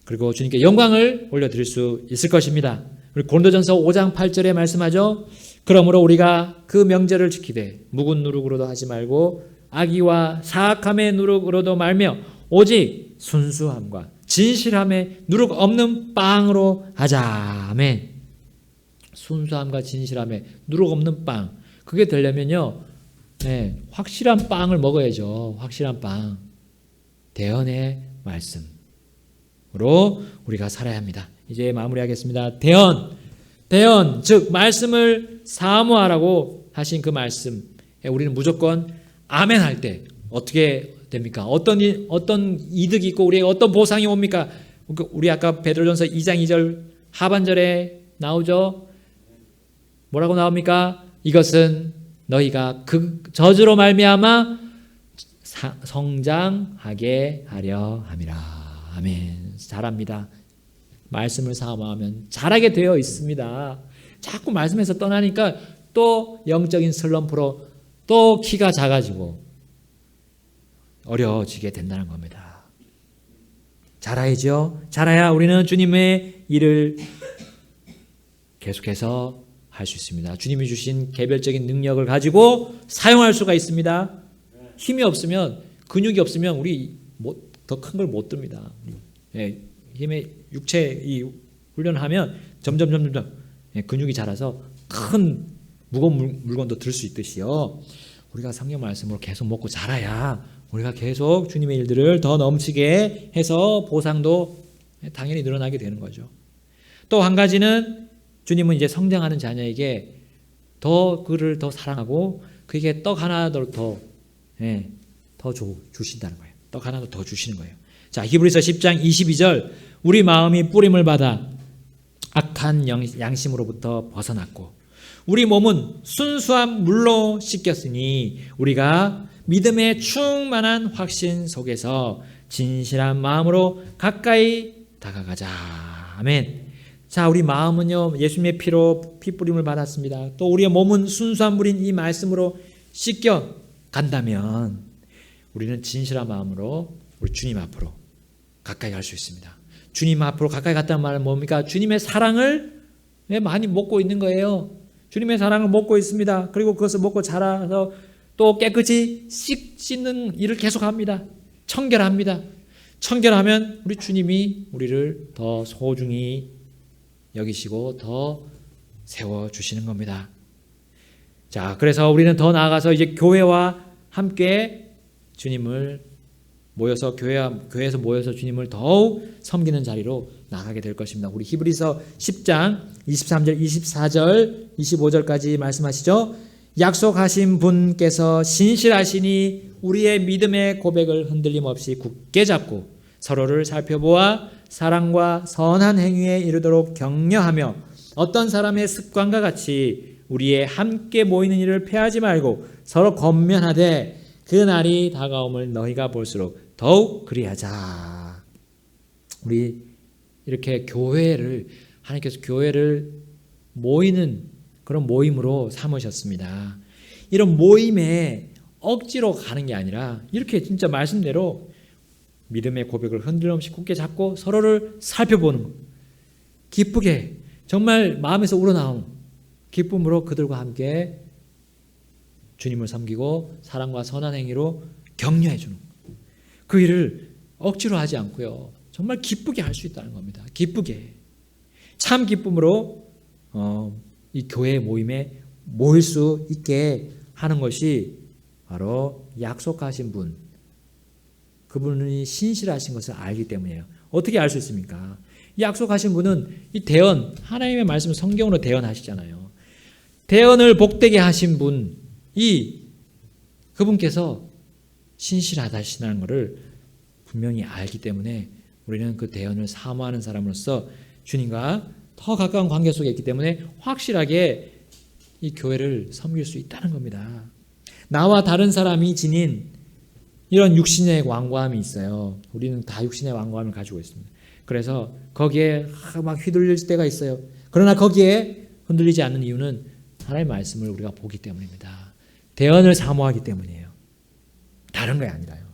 그리고 주님께 영광을 올려드릴 수 있을 것입니다. 우리 고린도전서 5장 8절에 말씀하죠. 그러므로 우리가 그 명제를 지키되 묵은 누룩으로도 하지 말고 악의와 사악함의 누룩으로도 말며 오직 순수함과 진실함의 누룩 없는 빵으로 하자. 아멘. 순수함과 진실함의 누룩 없는 빵. 그게 되려면요, 확실한 빵을 먹어야죠. 확실한 빵. 대언의 말씀으로 우리가 살아야 합니다. 이제 마무리하겠습니다. 대언, 즉 말씀을 사모하라고 하신 그 말씀. 우리는 무조건 아멘 할 때 어떻게 됩니까? 어떤 이득이 있고 우리에게 어떤 보상이 옵니까? 우리 아까 베드로전서 2장 2절 하반절에 나오죠. 뭐라고 나옵니까? 이것은 너희가 그 저주로 말미암아 성장하게 하려 함이라. 아멘. 잘합니다. 말씀을 사모하면 잘하게 되어 있습니다. 자꾸 말씀에서 떠나니까 또 영적인 슬럼프로 또 키가 작아지고 어려워지게 된다는 겁니다. 잘해야죠. 잘해야 우리는 주님의 일을 계속해서 할 수 있습니다. 주님이 주신 개별적인 능력을 가지고 사용할 수가 있습니다. 힘이 없으면, 근육이 없으면 우리 더 큰 걸 못 듭니다. 힘의 육체 이 훈련을 하면 점점 근육이 자라서 큰 무거운 물건도 들 수 있듯이요. 우리가 성경 말씀으로 계속 먹고 자라야 우리가 계속 주님의 일들을 더 넘치게 해서 보상도 당연히 늘어나게 되는 거죠. 또 한 가지는 주님은 이제 성장하는 자녀에게 그를 더 사랑하고 그에게 떡 하나 더 주신다는 거예요. 떡 하나 더 주시는 거예요. 자, 히브리서 10장 22절 우리 마음이 뿌림을 받아 악한 양심으로부터 벗어났고 우리 몸은 순수한 물로 씻겼으니 우리가 믿음의 충만한 확신 속에서 진실한 마음으로 가까이 다가가자. 아멘. 자, 우리 마음은요 예수님의 피로 피뿌림을 받았습니다. 또 우리의 몸은 순수한 물인 이 말씀으로 씻겨 간다면 우리는 진실한 마음으로 우리 주님 앞으로 가까이 갈 수 있습니다. 주님 앞으로 가까이 갔다는 말은 뭡니까? 주님의 사랑을 많이 먹고 있는 거예요. 주님의 사랑을 먹고 있습니다. 그리고 그것을 먹고 자라서 또 깨끗이 씻는 일을 계속합니다. 청결합니다. 청결하면 우리 주님이 우리를 더 소중히 여기시고 더 세워주시는 겁니다. 자, 그래서 우리는 더 나아가서 이제 교회와 함께 주님을 모여서 교회에서 모여서 주님을 더욱 섬기는 자리로 나가게 될 것입니다. 우리 히브리서 10장 23절, 24절, 25절까지 말씀하시죠. 약속하신 분께서 신실하시니 우리의 믿음의 고백을 흔들림 없이 굳게 잡고 서로를 살펴보아 사랑과 선한 행위에 이르도록 격려하며 어떤 사람의 습관과 같이 우리의 함께 모이는 일을 패하지 말고 서로 권면하되 그 날이 다가옴을 너희가 볼수록 더욱 그리하자. 우리 이렇게 하나님께서 교회를 모이는 그런 모임으로 삼으셨습니다. 이런 모임에 억지로 가는 게 아니라 이렇게 진짜 말씀대로 믿음의 고백을 흔들림없이 굳게 잡고 서로를 살펴보는 것. 기쁘게 정말 마음에서 우러나온 기쁨으로 그들과 함께 주님을 섬기고 사랑과 선한 행위로 격려해 주는 것. 그 일을 억지로 하지 않고요. 정말 기쁘게 할 수 있다는 겁니다. 기쁘게. 참 기쁨으로 이 교회 모임에 모일 수 있게 하는 것이 바로 약속하신 분, 그분이 신실하신 것을 알기 때문이에요. 어떻게 알 수 있습니까? 약속하신 분은 이 대언, 하나님의 말씀을 성경으로 대언하시잖아요. 대언을 복되게 하신 분이 그분께서 신실하다시라는 것을 분명히 알기 때문에 우리는 그 대언을 사모하는 사람으로서 주님과 더 가까운 관계 속에 있기 때문에 확실하게 이 교회를 섬길 수 있다는 겁니다. 나와 다른 사람이 지닌 이런 육신의 완고함이 있어요. 우리는 다 육신의 완고함을 가지고 있습니다. 그래서 거기에 막 휘둘릴 때가 있어요. 그러나 거기에 흔들리지 않는 이유는 하나님의 말씀을 우리가 보기 때문입니다. 대언을 사모하기 때문이에요. 다른 게 아니라요.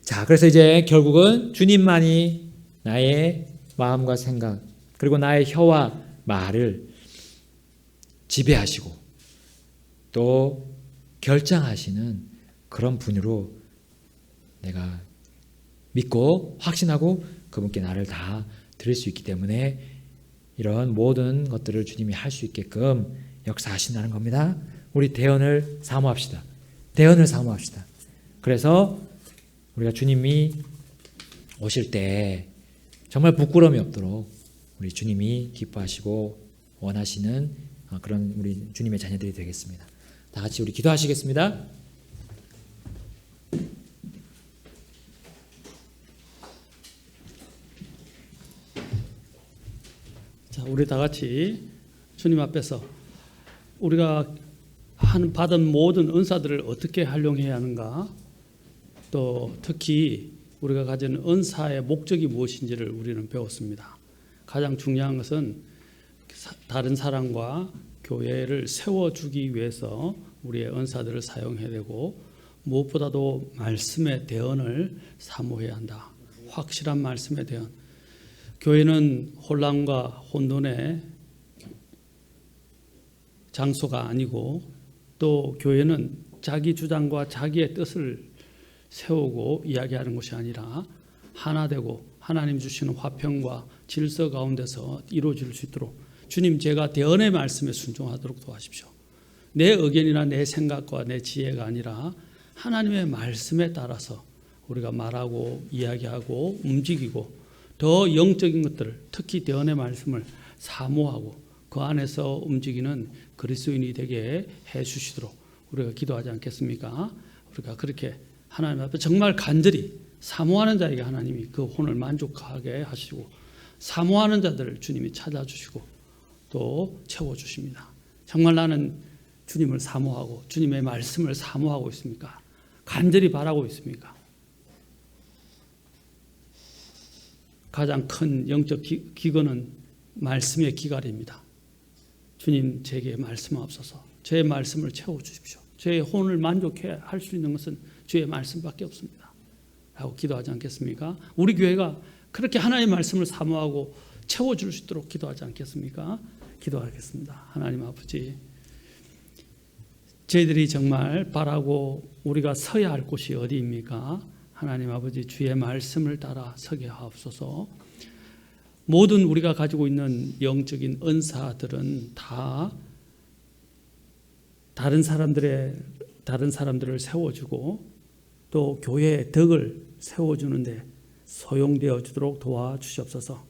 자, 그래서 이제 결국은 주님만이 나의 마음과 생각 그리고 나의 혀와 말을 지배하시고 또 결정하시는 그런 분으로 내가 믿고 확신하고 그분께 나를 다 드릴 수 있기 때문에 이런 모든 것들을 주님이 할 수 있게끔 역사하신다는 겁니다. 우리 대언을 사모합시다. 대언을 사모합시다. 그래서 우리가 주님이 오실 때 정말 부끄러움이 없도록 우리 주님이 기뻐하시고 원하시는 그런 우리 주님의 자녀들이 되겠습니다. 다 같이 우리 기도하시겠습니다. 자, 우리 다 같이 주님 앞에서 우리가 받은 모든 은사들을 어떻게 활용해야 하는가, 또 특히 우리가 가진 은사의 목적이 무엇인지를 우리는 배웠습니다. 가장 중요한 것은 다른 사람과 교회를 세워주기 위해서 우리의 은사들을 사용해야 되고 무엇보다도 말씀의 대언을 사모해야 한다. 확실한 말씀의 대언. 교회는 혼란과 혼돈의 장소가 아니고 또 교회는 자기 주장과 자기의 뜻을 세우고 이야기하는 것이 아니라 하나 되고 하나님 주시는 화평과 질서 가운데서 이루어질 수 있도록 주님, 제가 대언의 말씀에 순종하도록 도와십시오. 내 의견이나 내 생각과 내 지혜가 아니라 하나님의 말씀에 따라서 우리가 말하고 이야기하고 움직이고 더 영적인 것들을, 특히 대언의 말씀을 사모하고 그 안에서 움직이는 그리스도인이 되게 해 주시도록 우리가 기도하지 않겠습니까? 우리가 그렇게 하나님 앞에 정말 간절히 사모하는 자에게 하나님이 그 혼을 만족하게 하시고 사모하는 자들을 주님이 찾아주시고 또 채워주십니다. 정말 나는 주님을 사모하고 주님의 말씀을 사모하고 있습니까? 간절히 바라고 있습니까? 가장 큰 영적 기근은 말씀의 기갈입니다. 주님, 제게 말씀하옵소서. 제 말씀을 채워주십시오. 제 혼을 만족해 할 수 있는 것은 주의 말씀밖에 없습니다. 라고 기도하지 않겠습니까? 우리 교회가 그렇게 하나님의 말씀을 사모하고 채워줄 수 있도록 기도하지 않겠습니까? 기도하겠습니다. 하나님 아버지, 저희들이 정말 바라고 우리가 서야 할 곳이 어디입니까? 하나님 아버지 주의 말씀을 따라 서게 하옵소서. 모든 우리가 가지고 있는 영적인 은사들은 다 다른 사람들을 세워주고 또 교회의 덕을 세워주는데 소용되어 주도록 도와주시옵소서.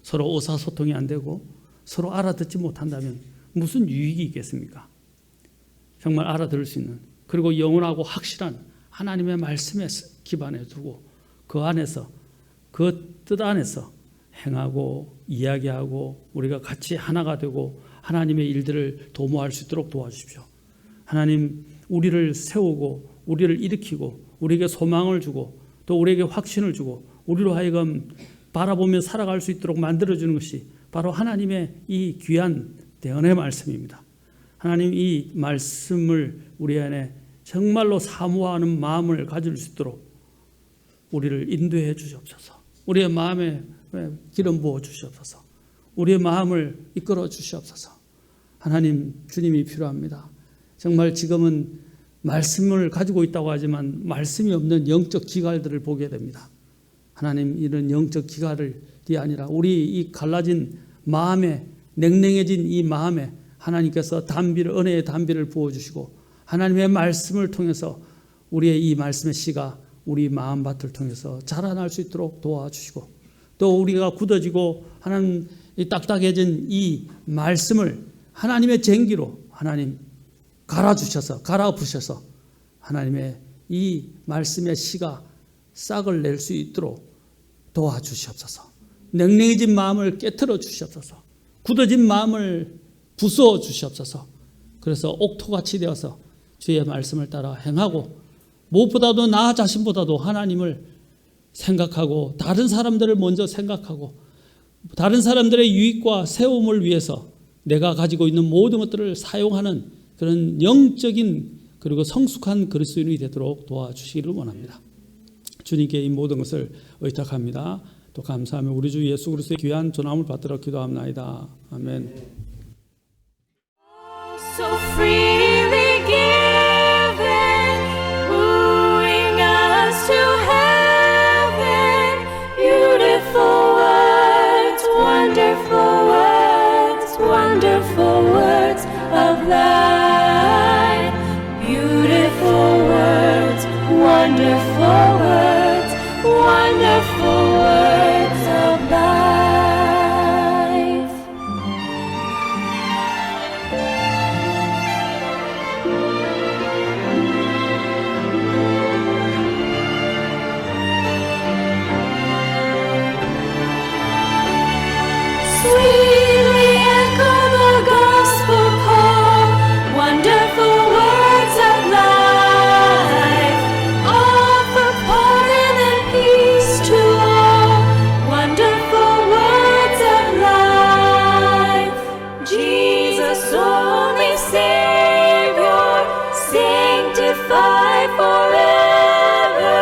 서로 의사소통이 안 되고 서로 알아듣지 못한다면 무슨 유익이 있겠습니까? 정말 알아들을 수 있는, 그리고 영원하고 확실한 하나님의 말씀에 기반해 두고 그 안에서, 그 뜻 안에서 행하고 이야기하고 우리가 같이 하나가 되고 하나님의 일들을 도모할 수 있도록 도와주십시오. 하나님, 우리를 세우고 우리를 일으키고 우리에게 소망을 주고 또 우리에게 확신을 주고 우리로 하여금 바라보며 살아갈 수 있도록 만들어주는 것이 바로 하나님의 이 귀한 대언의 말씀입니다. 하나님, 이 말씀을 우리 안에 정말로 사모하는 마음을 가질 수 있도록 우리를 인도해 주시옵소서. 우리의 마음에 기름 부어 주시옵소서. 우리의 마음을 이끌어 주시옵소서. 하나님, 주님이 필요합니다. 정말 지금은 말씀을 가지고 있다고 하지만 말씀이 없는 영적 기갈들을 보게 됩니다. 하나님, 이런 영적 기갈이 아니라 우리 이 갈라진 마음에, 냉랭해진 이 마음에 하나님께서 은혜의 담비를 부어주시고 하나님의 말씀을 통해서 우리의 이 말씀의 씨가 우리 마음밭을 통해서 자라날 수 있도록 도와주시고 또 우리가 굳어지고 하나님 이 딱딱해진 이 말씀을 하나님의 쟁기로 하나님 갈아부셔서 하나님의 이 말씀의 씨가 싹을 낼 수 있도록 도와주시옵소서. 냉랭해진 마음을 깨트려 주시옵소서. 굳어진 마음을 부수어 주시옵소서. 그래서 옥토같이 되어서 주의 말씀을 따라 행하고 무엇보다도 나 자신보다도 하나님을 생각하고 다른 사람들을 먼저 생각하고 다른 사람들의 유익과 세움을 위해서 내가 가지고 있는 모든 것들을 사용하는 그런 영적인 그리고 성숙한 그리스도인이 되도록 도와주시기를 원합니다. 주님께 이 모든 것을 의탁합니다. 또 감사하며 우리 주 예수 그리스도의 귀한 전함을 받들어 기도합나이다. 아멘. So freely given, wooing us to heaven. Beautiful words, wonderful words, wonderful words of life. Beautiful words, wonderful words, wonderful words of life. Sweetly echo the gospel call, wonderful words of life, offer pardon and peace to all, wonderful words of life. Jesus, only Savior, sanctified forever,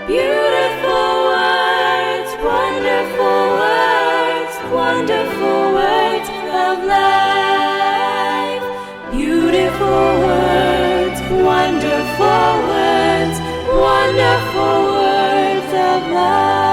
beautiful words, wonderful words, wonderful words of life. Beautiful words, wonderful words, wonderful words of life.